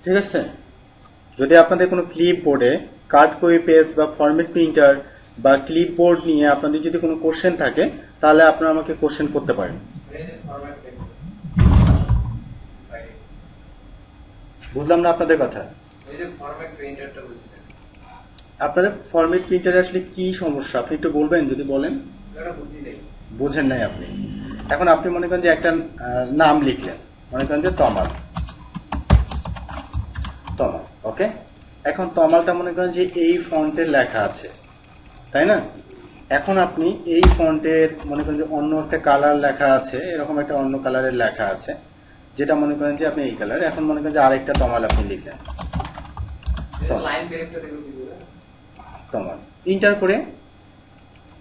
ঠিক আছে। যদি আপনাদের কোনো ক্লিপবোর্ডে কাট কপি পেস্ট বা ফরম্যাট প্রিন্টার বা ক্লিপবোর্ড নিয়ে আপনাদের যদি কোনো কোশ্চেন থাকে তাহলে আপনারা আমাকে কোশ্চেন করতে পারেন। বুঝলাম না আপনাদের কথা। আপনাদের ফরম্যাট প্রিন্টারে আসলে কি সমস্যা আপনি একটু বলবেন? যদি বলেন। বুঝেন নাই আপনি। এখন আপনি মনে করেন যে একটা নাম লিখলেন, মনে করেন যে তমাল। ওকে, এখন তমালটা মনে করেন যে এই ফন্টের লেখা আছে, তাই না? এখন আপনি এই ফন্টের মনে করেন যে অন্য একটা কালার লেখা আছে, এরকম একটা অন্য কালারের লেখা আছে, যেটা মনে করেন যে আপনি এই কালার। এখন মনে করেন যে আরেকটা তমাল আপনি লিখলেন, তমাল ইন্টার করে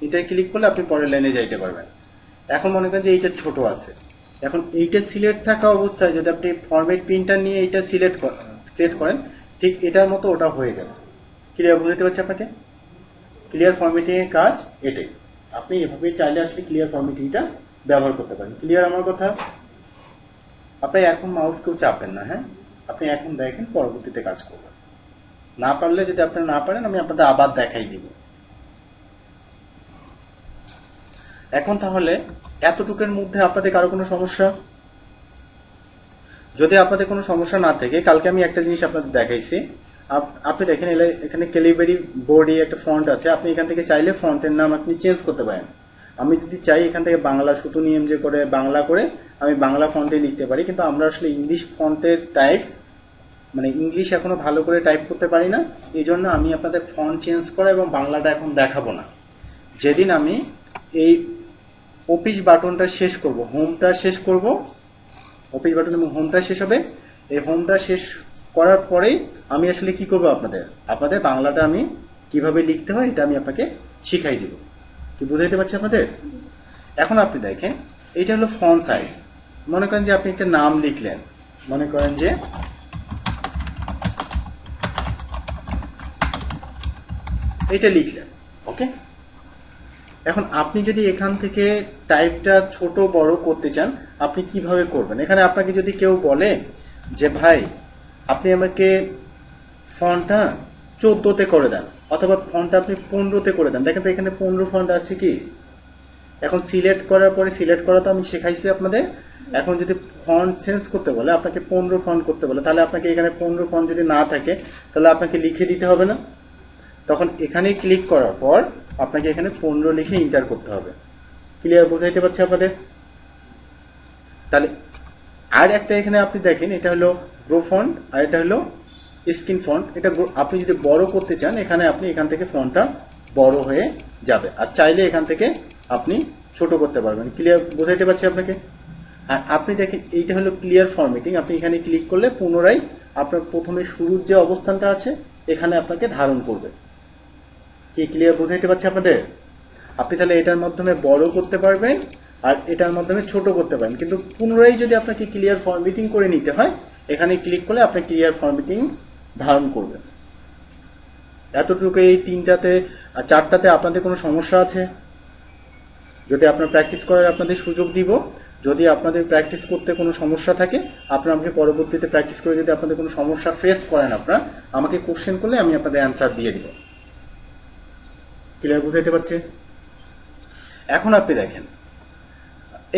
এটাই ক্লিক করলে আপনি পরের লাইনে যাইতে পারবেন। এখন মনে করেন যে এইটা ছোট আছে, এখন এইটা সিলেক্ট থাকা অবস্থায় যদি আপনি ফরম্যাট প্রিন্টার নিয়ে এইটা সিলেক্ট করেন, ঠিক এটার মতো ওটা হয়ে যাবে। ক্লিয়ার বুঝতে পারছি আপনাকে? ক্লিয়ার ফরম্যাটিং এর কাজ এটাই। আপনি এভাবে চাইলে আসলে ক্লিয়ার ফরম্যাটিংটা ব্যবহার করতে পারেন। ক্লিয়ার আমার কথা? আপনি এখন মাউস কেউ চাপবেন না, হ্যাঁ? আপনি এখন দেখেন, পরবর্তীতে কাজ করবেন। না পারলে যদি আপনারা না পারেন আমি আপনাদের আবার দেখাই দিব। এখন তাহলে এতটুকুর মধ্যে আপনাদের কারো কোনো সমস্যা? যদি আপনাদের কোনো সমস্যা না থাকে, কালকে আমি একটা জিনিস আপনাদের দেখাইছি। আপনি দেখেন এখানে ক্যালিবারি বোর্ডে একটা ফন্ট আছে, আপনি এখান থেকে চাইলে ফন্টের নাম আপনি চেঞ্জ করতে পারেন। আমি যদি চাই এখান থেকে বাংলা সুতো নিয়ম যে করে বাংলা করে আমি বাংলা ফন্টে লিখতে পারি, কিন্তু আমরা আসলে ইংলিশ ফন্টের টাইপ মানে ইংলিশ এখনো ভালো করে টাইপ করতে পারি না, এই জন্য আমি আপনাদের ফন্ট চেঞ্জ করা এবং বাংলাটা এখন দেখাবো না। যেদিন আমি এই অফিস বাটনটা শেষ করব, হোমটা শেষ করব, অফিস বাটন এবং হোমটা শেষ হবে, এই হোমটা শেষ করার পরেই আমি আসলে কি করব, আপনাদের বাংলাটা আমি কিভাবে লিখতে হয় এটা আমি আপনাকে শিখাই দিব। কি বুঝাইতে পারছি আপনাদের? এখন আপনি দেখেন, এটা হলো ফন্ট সাইজ। মনে করেন যে আপনি একটা নাম লিখলেন, মনে করেন যে এটা লিখলেন, ওকে। এখন আপনি যদি এখান থেকে টাইপটা ছোট বড় করতে চান, আপনি কিভাবে করবেন? এখানে আপনাকে যদি কেউ বলে যে ভাই আপনি আমাকে ফন্টটা 14তে করে দেন, অথবা ফন্টটা আপনি 15তে করে দেন, দেখেন তো এখানে 15 ফন্ট আছে কি? এখন সিলেক্ট করার পরে, সিলেক্ট করা তো আমি শেখাইছি আপনাদের। এখন যদি ফন্ট চেঞ্জ করতে বলে, আপনাকে 15 ফন্ট করতে বলে, তাহলে আপনাকে এখানে 15 ফন্ট যদি না থাকে তাহলে আপনাকে লিখে দিতে হবে না? তখন এখানেই ক্লিক করার পর আপনাকে এখানে 15 লিখে ইন্টার করতে হবে। ক্লিয়ার বুঝাইতে পারছি আপনাদের? তাহলে আর একটা এখানে আপনি দেখেন, এটা হলো গ্রো ফন্ট আর এটা হলো স্ক্রিন ফন্ট। এটা আপনি যদি বড় করতে চান, এখানে আপনি এখান থেকে ফন্টটা বড় হয়ে যাবে, আর চাইলে এখান থেকে আপনি ছোট করতে পারবেন। ক্লিয়ার বুঝাইতে পারছি আপনাকে? আর আপনি দেখেন এইটা হলো ক্লিয়ার ফরম্যাটিং। আপনি এখানে ক্লিক করলে পুনরায় আপনার প্রথমে শুরুর যে অবস্থানটা আছে এখানে আপনাকে ধারণ করবে। কি ক্লিয়ার বুঝাইতে পারছি আপনাদের? আপনি তাহলে এটার মাধ্যমে বড় করতে পারবেন আর এটার মাধ্যমে ছোট করতে পারেন, কিন্তু পুনরায় যদি আপনাকে ক্লিয়ার ফরম্যাটিং করে নিতে হয়, এখানে ক্লিক করলে আপনি ক্লিয়ার ফরম্যাটিং ধারণ করবেন। এতটুকু এই তিনটাতে আর চারটাতে আপনাদের কোনো সমস্যা আছে? যদি আপনার প্র্যাকটিস করার আপনাদের সুযোগ দিব। যদি আপনাদের প্র্যাকটিস করতে কোনো সমস্যা থাকে, আপনারা আমাকে পরবর্তীতে প্র্যাকটিস করে যদি আপনাদের কোনো সমস্যা ফেস করেন, আপনারা আমাকে কোশ্চেন করলে আমি আপনাদের অ্যান্সার দিয়ে দিব। ক্লিয়ার বুঝাইতে পারছি? এখন আপনি দেখেন,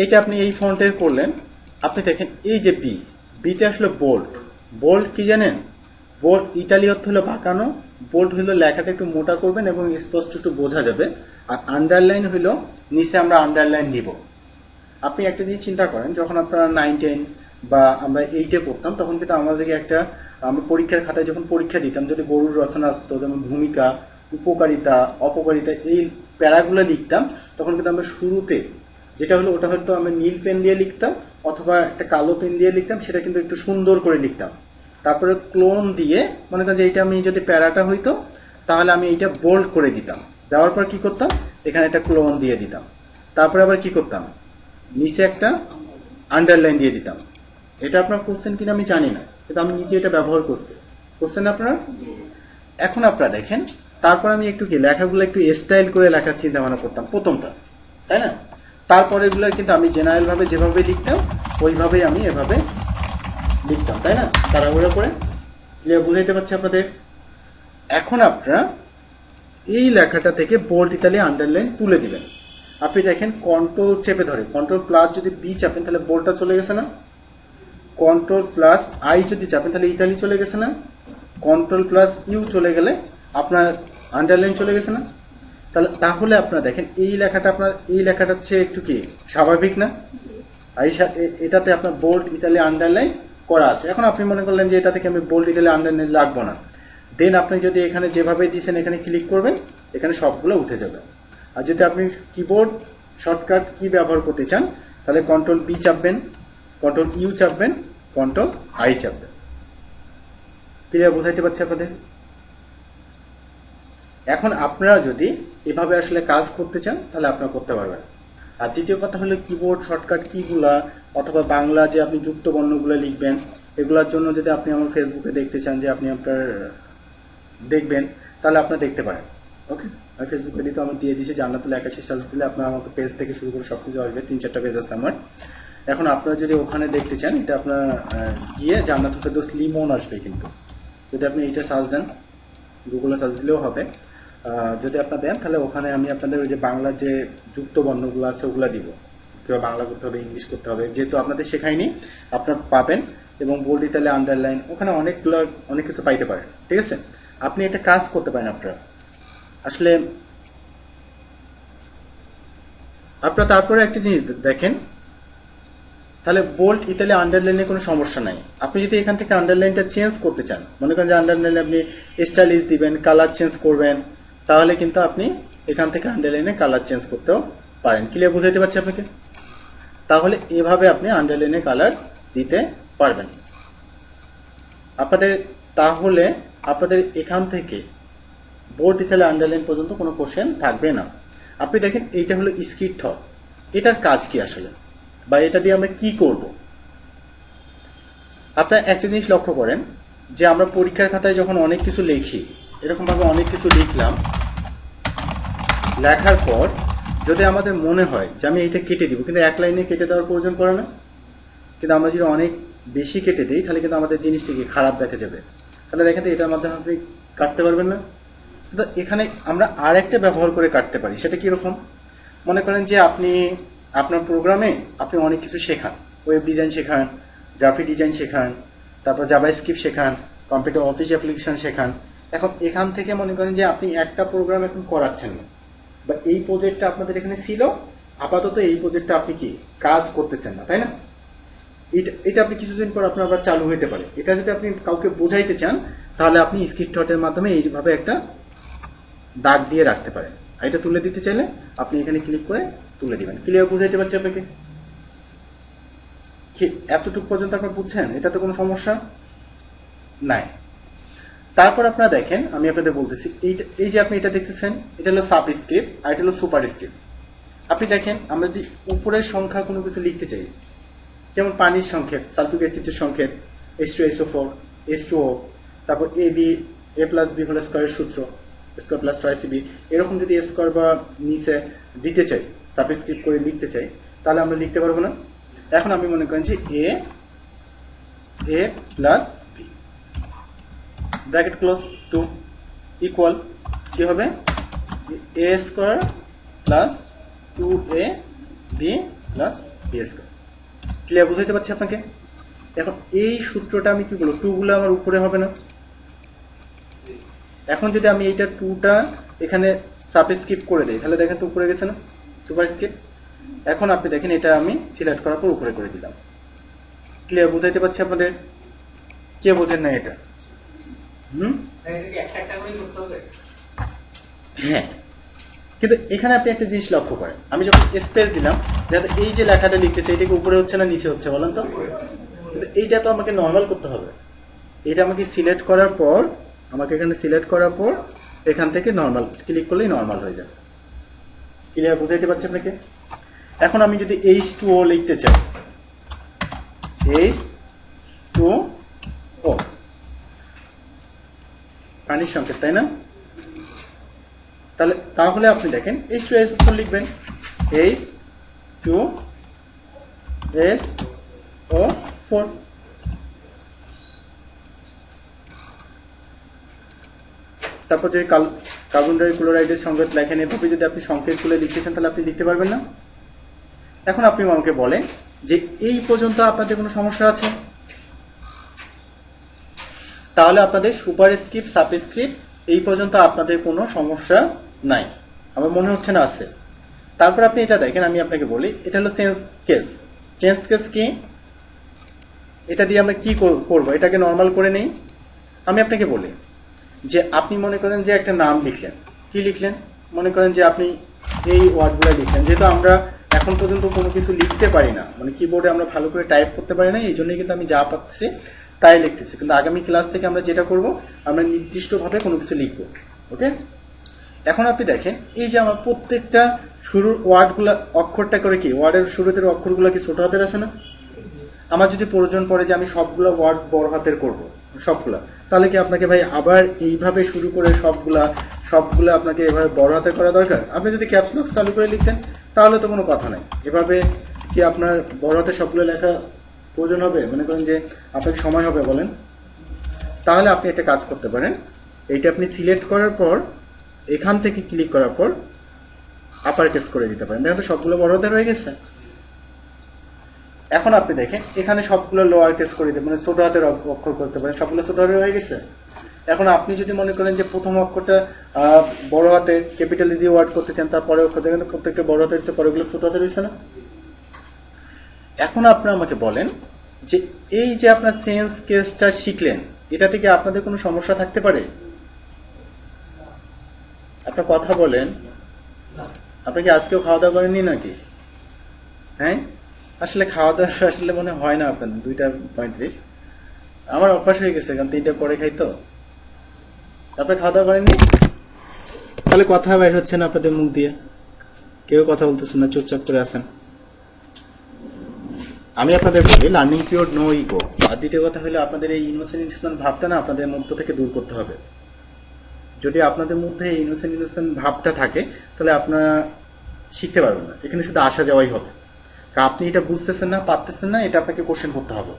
এইটা আপনি এই ফন্টের করলেন। আপনি দেখেন এই যে বিতে আসলে বোল্ড। বোল্ড কি জানেন? বোল্ড ইতালি অর্থ হলো বাঁকানো, বোল্ড হলো লেখাটা একটু মোটা করবেন এবং স্পষ্ট একটু বোঝা যাবে। আর আন্ডারলাইন হলো নিচে আমরা আন্ডারলাইন দিব। আপনি একটা জিনিস চিন্তা করেন, যখন আপনারা 9, 10 বা আমরা 8-এ পড়তাম, তখন কিন্তু আমাদেরকে আমরা পরীক্ষার খাতায় যখন পরীক্ষা দিতাম, যদি গরুর রচনা আসতো, যেমন ভূমিকা, উপকারিতা, অপকারিতা, এই প্যারাগুলো লিখতাম, তখন কিন্তু আমরা শুরুতে যেটা হলো ওটা হয়তো আমরা নীল পেন দিয়ে লিখতাম অথবা একটা কালো পেন দিয়ে লিখতাম, সেটা কিন্তু একটু সুন্দর করে লিখতাম। তারপরে ক্লোন দিয়ে, মনে করেন যে এইটা আমি যদি প্যারাটা হইতো তাহলে আমি এইটা বোল্ড করে দিতাম। দেওয়ার পর কি করতাম, এখানে একটা ক্লোন দিয়ে দিতাম। তারপরে আবার কি করতাম, নিচে একটা আন্ডারলাইন দিয়ে দিতাম। এটা আপনার কোশ্চেন কিনা আমি জানি না, কিন্তু আমি নিজে এটা ব্যবহার করছি। কোশ্চেন আপনারা? এখন আপনারা দেখেন, তারপর আমি একটু কি লেখাগুলো একটু স্টাইল করে লেখার চিন্তা ভাবনা করতাম প্রথমটা, তাই না? তারপরে এগুলো কিন্তু আমি জেনারেল ভাবে যেভাবে লিখতাম ওইভাবেই আমি এভাবে লিখতাম, তাই না? তাড়াহুড়ো করে ক্লিয়ার বুঝাইতে পারছি আপনাদের? এখন আপনারা এই লেখাটা থেকে বোল্ড ইতালি আন্ডারলাইন তুলে দিবেন। আপনি দেখেন কন্ট্রোল চেপে ধরে কন্ট্রোল প্লাস যদি বি চাপেন তাহলে বোল্ডটা চলে গেছে না, কন্ট্রোল প্লাস আই যদি চাপেন তাহলে ইতালি চলে গেছে না, কন্ট্রোল প্লাস ইউ চলে গেলে আপনার আন্ডারলাইন চলে গেছে না। তাহলে আপনারা দেখেন এই লেখাটা আপনার এই লেখাটার চেয়ে একটু কি স্বাভাবিক না? এটাতে আপনার বোল্ড ইতালি আন্ডারলাইন করা আছে। এখন আপনি মনে করলেন যে এটা থেকে আমি বোল্ড ইতালি আন্ডারলাইন লাগবো না, দেন আপনি যদি এখানে যেভাবে দিয়েছেন এখানে ক্লিক করবেন, এখানে সবগুলো উঠে যাবে। আর যদি আপনি কিবোর্ড শর্টকাট কি ব্যবহার করতে চান তাহলে কন্ট্রোল বি চাপবেন, কন্ট্রোল ইউ চাপবেন, কন্ট্রোল আই চাপবেন। ক্লিয়ার বুঝাইতে পারছি আপনাদের? এখন আপনারা যদি এভাবে আসলে কাজ করতে চান তাহলে আপনারা করতে পারবেন। আর দ্বিতীয় কথা হলো কিবোর্ড শর্টকাট কিগুলা অথবা বাংলা যে আপনি যুক্ত বর্ণগুলো লিখবেন এগুলোর জন্য যদি আপনি আমার ফেসবুকে দেখতে চান যে আপনি আপনার দেখবেন তাহলে আপনারা দেখতে পারেন। ওকে, আমি ফেসবুক পেজে তো আমি দিয়ে দিয়েছি জান্নাতুল 81 সাল দিলে আপনার আমাকে পেজ থেকে শুরু করে সবকিছু আসবে, 3-4টা পেজ আছে আমার। এখন আপনারা যদি ওখানে দেখতে চান এটা আপনার গিয়ে জান্নাতুল ফেরদৌস লিমন আসবে, কিন্তু যদি আপনি এইটা সার্চ দেন গুগলে সার্চ দিলেও হবে। যদি আপনার দেন তাহলে ওখানে আমি আপনাদের ওই যে বাংলার যে যুক্ত বর্ণগুলো আছে ওগুলো দিব, কিংবা বাংলা করতে হবে ইংলিশ করতে হবে, যেহেতু আপনাদের শেখায়নি আপনার পাবেন। এবং বোল্ড ইতালি আন্ডারলাইন ওখানে অনেকগুলো অনেক কিছু পাইতে পারেন। ঠিক আছে, আপনি এটা কাজ করতে পারেন। আপনারা আসলে আপনারা তারপরে একটা জিনিস দেখেন, তাহলে বোল্ড ইতালি আন্ডারলাইনে কোনো সমস্যা নাই। আপনি যদি এখান থেকে আন্ডারলাইনটা চেঞ্জ করতে চান, মনে করেন যে আন্ডারলাইনে আপনি স্টাইলিশ দিবেন, কালার চেঞ্জ করবেন, তাহলে কিন্তু আপনি এখান থেকে আন্ডারলাইনে কালার চেঞ্জ করতেও পারেন। ক্লিয়ার বুঝাইতে পারছি আপনাকে? তাহলে এভাবে আপনি আন্ডারলাইনে কালার দিতে পারবেন আপনাদের। তাহলে আপনাদের এখান থেকে বোল্ড ইতালি আন্ডারলাইন পর্যন্ত কোনো কোশ্চেন থাকবে না। আপনি দেখেন এইটা হলো স্কিট থট, এটার কাজ কি আসলে, বা এটা দিয়ে আমরা কি করব? আপনারা একটা জিনিস লক্ষ্য করেন যে আমরা পরীক্ষার খাতায় যখন অনেক কিছু লিখি, এরকম ভাবে অনেক কিছু লিখলাম, লেখার পর যদি আমাদের মনে হয় যে আমি এইটা কেটে দিব, কিন্তু এক লাইনে কেটে দেওয়ার প্রয়োজন পড়ে না। কিন্তু আমরা যদি অনেক বেশি কেটে দিই তাহলে কিন্তু আমাদের জিনিসটি কি খারাপ দেখা যাবে। তাহলে দেখেন তো এটার মাধ্যমে আপনি কাটতে পারবেন না। কিন্তু এখানে আমরা আর একটা ব্যবহার করে কাটতে পারি। সেটা কিরকম? মনে করেন যে আপনি আপনার প্রোগ্রামে আপনি অনেক কিছু শেখান, ওয়েব ডিজাইন শেখান, গ্রাফিক ডিজাইন শেখান, তারপর জাভাস্ক্রিপ্ট শেখান, কম্পিউটার অফিস অ্যাপ্লিকেশন শেখান। এখন এখান থেকে মনে করেন যে আপনি একটা প্রোগ্রাম এখন করাচ্ছেন না, বা এই প্রজেক্টটা আপনাদের এখানে ছিল, আপাতত এই প্রজেক্টটা আপনি কি কাজ করতেছেন না, তাই না? এটা আপনি কিছুদিন পর আপনার আবার চালু হতে পারে। এটা যদি আপনি কাউকে বোঝাইতে চান তাহলে আপনি স্ক্রিপ্ট থটের মাধ্যমে এইভাবে একটা দাগ দিয়ে রাখতে পারেন। আর এটা তুলে দিতে চাইলে আপনি এখানে ক্লিক করে তুলে দিবেন। ক্লিয়ার বুঝাইতে পারছি আপনাকে? এতটুকু পর্যন্ত আপনারা বুঝছেন? এটা তো কোনো সমস্যা নাই। তারপর আপনারা দেখেন, আমি আপনাদের বলতেছি, এই যে আপনি এটা দেখতেছেন, এটা হলো সাবস্ক্রিপ্ট আর এটা হলো সুপারস্ক্রিপ্ট। আপনি দেখেন আমরা যদি উপরের সংখ্যা কোনো কিছু লিখতে চাই, যেমন পানির সংকেত, সালফিউরিক অ্যাসিডের সংকেত, H2SO4, H2O, তারপর A প্লাস বি হোল স্কয়ারের সূত্র, স্কয়ার প্লাস টুয়াইস বি, এরকম যদি স্কয়ার বা নিচে দিতে চাই, সাবস্ক্রিপ্ট করে লিখতে চাই, তাহলে আমরা লিখতে পারবো না। এখন আমি মনে করেন যে A plus B bracket close to equal কি হবে, A square plus 2AB plus B square. Clear বুঝাইতে পারছি আপনাকে? এখন এই সূত্রটা আমি কি বলবো, 2 গুলো আমার উপরে হবে না? এখন যদি আমি এইটা 2টা এখানে সাবস্ক্রিপ্ট করে দিই তাহলে দেখেন তো উপরে গেছে না, সুপারস্ক্রিপ্ট। এখন আপনি দেখেন এটা আমি সিলেক্ট করার পর উপরে করে দিলাম। ক্লিয়ার বুঝাইতে পারছি আপনাদের? কে বোঝেন না এটা? হ্যাঁ, কিন্তু এখানে আপনি একটা জিনিস লক্ষ্য করেন, আমি যখন স্পেস দিলাম যাতে এই যে লেখাটা লিখতেছে এটাকে উপরে হচ্ছে না নিচে হচ্ছে বলেন তো? কিন্তু এইটা তো আমাকে নর্মাল করতে হবে। এটা আমাকে সিলেক্ট করার পর, আমাকে এখানে সিলেক্ট করার পর এখান থেকে নর্মাল ক্লিক করলেই নর্মাল হয়ে যাবে। ক্লিয়ার বুঝাইতে পারছি আপনাকে? এখন আমি যদি H2O লিখতে চাই, H2O পানির সংকেত, তাই না? তাহলে আপনি দেখেন H2SO4 লিখবেন, H2SO4। তারপর যদি কার্বন ডাই ক্লোরাইডের সংকেত লেখেন, এভাবে যদি আপনি সংকেতগুলো লিখতেছেন তাহলে আপনি লিখতে পারবেন না। এখন আপনি আমাকে বলেন যে এই পর্যন্ত আপনাদের কোনো সমস্যা আছে? তাহলে আপনাদের সুপারস্ক্রিপ্ট সাবস্ক্রিপ্ট এই পর্যন্ত আপনাদের কোনো সমস্যা নাই, আমার মনে হচ্ছে না আছে। তারপর আপনি এটা দেখেন, আমি আপনাকে বলি এটা হলো চেঞ্জ কেস। চেঞ্জ কেস কি? এটা দিয়ে আমরা কি করব? এটাকে নর্মাল করে নেই। আমি আপনাকে বলি যে আপনি মনে করেন যে একটা নাম লিখলেন, কি লিখলেন? মনে করেন যে আপনি এই ওয়ার্ডগুলো লিখলেন। যেহেতু আমরা এখন পর্যন্ত কোনো কিছু লিখতে পারি না, মানে কিবোর্ডে আমরা ভালো করে টাইপ করতে পারি না, এই জন্যই কিন্তু আমি যা পাচ্ছি তাই লিখতেছি। কিন্তু আগামী ক্লাস থেকে আমরা যেটা করব, আমরা নির্দিষ্টভাবে কোনো কিছু লিখব। ওকে, এখন আপনি দেখেন এই যে আমার প্রত্যেকটা শুরুর ওয়ার্ডগুলা অক্ষরটা করে কি, ওয়ার্ডের শুরুতে অক্ষরগুলো কি ছোট হাতের আছে না? আমার যদি প্রয়োজন পড়ে যে আমি সবগুলো ওয়ার্ড বড় হাতের করব, সবগুলা, তাহলে কি আপনাকে ভাই আবার এইভাবে শুরু করে সবগুলা আপনাকে এভাবে বড় হাতে করা দরকার? আপনি যদি ক্যাপস লক চালু করে লিখতেন তাহলে তো কোনো কথা নাই। এভাবে কি আপনার বড় হাতে সবগুলো লেখা প্রয়োজন হবে? মনে করেন যে আপনাকে সময় হবে, বলেন। তাহলে আপনি একটা কাজ করতে পারেন, এইটা আপনি সিলেক্ট করার পর এখান থেকে ক্লিক করার পর আপার কেস করে দিতে পারেন। দেখেন তো সবগুলো বড় হাতে হয়ে গেছে। এখন আপনি দেখেন এখানে সবগুলো লোয়ার কেস করে দিতে, মানে ছোট হাতের অক্ষর করতে পারেন, সবগুলো ছোট হাতে হয়ে গেছে। এখন আপনি যদি মনে করেন যে প্রথম অক্ষরটা বড় হাতে ক্যাপিটাল দিয়ে ওয়ার্ড করতে চান, তারপরে অক্ষর দেখেন প্রত্যেকটা বড় হাতে হচ্ছে, পরেগুলো ছোট হাতে রয়েছে না? এখন আপনি আমাকে বলেন যে এই যে আপনার চেঞ্জ কেসটা শিখলেন, এটা থেকে আপনাদের কোনো সমস্যা থাকতে পারে? আপনার কথা বলেন, আপনি কি আজকেও খাওয়া দাওয়া করেননি নাকি? হ্যাঁ, আসলে খাওয়া দাওয়া আসলে মনে হয় না আপনার 2:35। আমার অভ্যাস হয়ে গেছে, কারণ 3টার পরে খাই তো। আপনি খাওয়া দাওয়া করেননি, তাহলে কথা বের হচ্ছে না আপনাদের মুখ দিয়ে, কেউ কথা বলতেছেন না, চুপচাপ করে আছেন। আমি আপনাদের বলি লার্নিং পিরিয়ড নো ইগো। আর দ্বিতীয় কথা হলো আপনাদের এই ইনোসেন্ট ভাবটা না আপনাদের মধ্য থেকে দূর করতে হবে। যদি আপনাদের মধ্যে এই ইনোসেন্ট ভাবটা থাকে তাহলে আপনারা শিখতে পারবেন না, এখানে শুধু আসা যাওয়াই হবে। কারণ আপনি এটা বুঝতেছেন না, পারতেছেন না, এটা আপনাকে কোশ্চেন করতে হবে।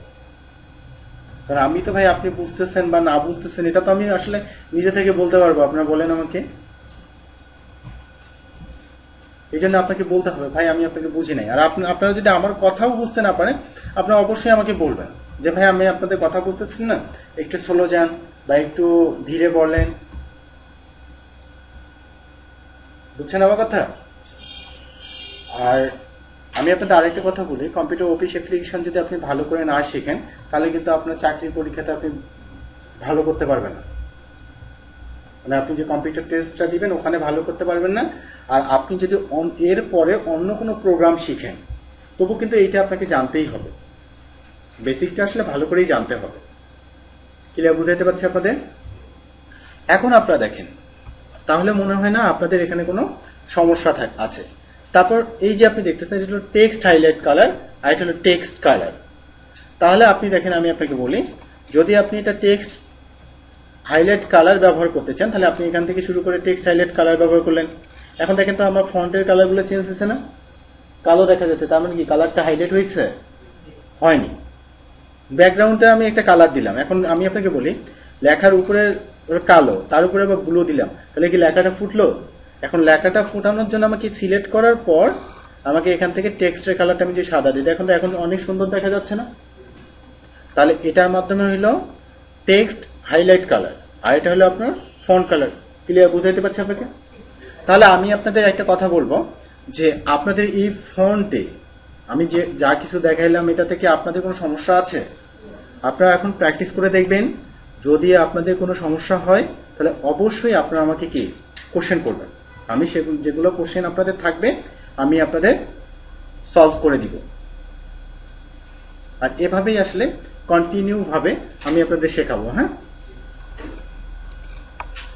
কারণ আমি তো ভাই আপনি বুঝতেছেন বা না বুঝতেছেন এটা তো আমি আসলে নিজে থেকে বলতে পারবো, আপনারা বলেন আমাকে। এই জন্য আপনাকে বলতে হবে ভাই আমি আপনাকে বুঝি নাই। আর আপনারা যদি আমার কথাও বুঝতে না পারেন, আপনারা অবশ্যই আমাকে বলবেন যে ভাই আমি আপনাদের কথা বুঝতেছি না, একটু স্লো যান বা একটু ধীরে বলেন। বুঝছেন আমার কথা? আর আমি আপনাদের আরেকটা কথা বলি, কম্পিউটার অফিস অ্যাপ্লিকেশন যদি আপনি ভালো করে না শেখেন তাহলে কিন্তু আপনার চাকরির পরীক্ষাতে আপনি ভালো করতে পারবেন না। মানে আপনি যে কম্পিউটার টেস্টটা দিবেন ওখানে ভালো করতে পারবেন না। আর আপনি যদি এর পরে অন্য কোনো প্রোগ্রাম শিখেন তবু কিন্তু এইটা আপনাকে জানতেই হবে, বেসিকটা আসলে ভালো করেই জানতে হবে। ক্লিয়ার বুঝাইতে পারছি আপনাদের? এখন আপনারা দেখেন, তাহলে মনে হয় না আপনাদের এখানে কোনো সমস্যা আছে। তারপর এই যে আপনি দেখতেছেন এটা হলো টেক্সট হাইলাইট কালার আর এটা হলো টেক্সট কালার। তাহলে আপনি দেখেন আমি আপনাকে বলি, যদি আপনি এটা টেক্সট হাইলাইট কালার ব্যবহার করতে চান তাহলে আপনি এখান থেকে শুরু করে টেক্সট হাইলাইট কালার ব্যবহার করলেন। এখন দেখেন তো আমার ফন্টের কালারগুলো চেঞ্জ হয়েছে না, কালো দেখা যাচ্ছে, তার মানে কি কালারটা হাইলাইট হয়েছে? হয়নি। ব্যাকগ্রাউন্ডে আমি একটা কালার দিলাম। এখন আমি আপনাকে বলি লেখার উপরে কালো, তার উপরে আবার ব্লু দিলাম, তাহলে কি লেখাটা ফুটলো? এখন লেখাটা ফুটানোর জন্য আমাকে সিলেক্ট করার পর আমাকে এখান থেকে টেক্সটের কালারটা আমি যে সাদা দিই, এখন তো এখন অনেক সুন্দর দেখা যাচ্ছে না? তাহলে এটার মাধ্যমে হইলো টেক্সট হাইলাইট কালার আর এটা হলো আপনার ফন্ট কালার। ক্লিয়ার বুঝাইতে পারছি আপনাকে? তাহলে আমি আপনাদের একটা কথা বলবো যে আপনাদের এই ফন্টে আমি যে যা কিছু দেখাইলাম এটা থেকে আপনাদের কোনো সমস্যা আছে? আপনারা এখন প্র্যাকটিস করে দেখবেন, যদি আপনাদের কোনো সমস্যা হয় তাহলে অবশ্যই আপনারা আমাকে কি কোশ্চেন করবেন, আমি সেগুলো যেগুলো কোশ্চেন আপনাদের থাকবে আমি আপনাদের সলভ করে দিব। আর এভাবেই আসলে কন্টিনিউ ভাবে আমি আপনাদের শেখাবো। হ্যাঁ।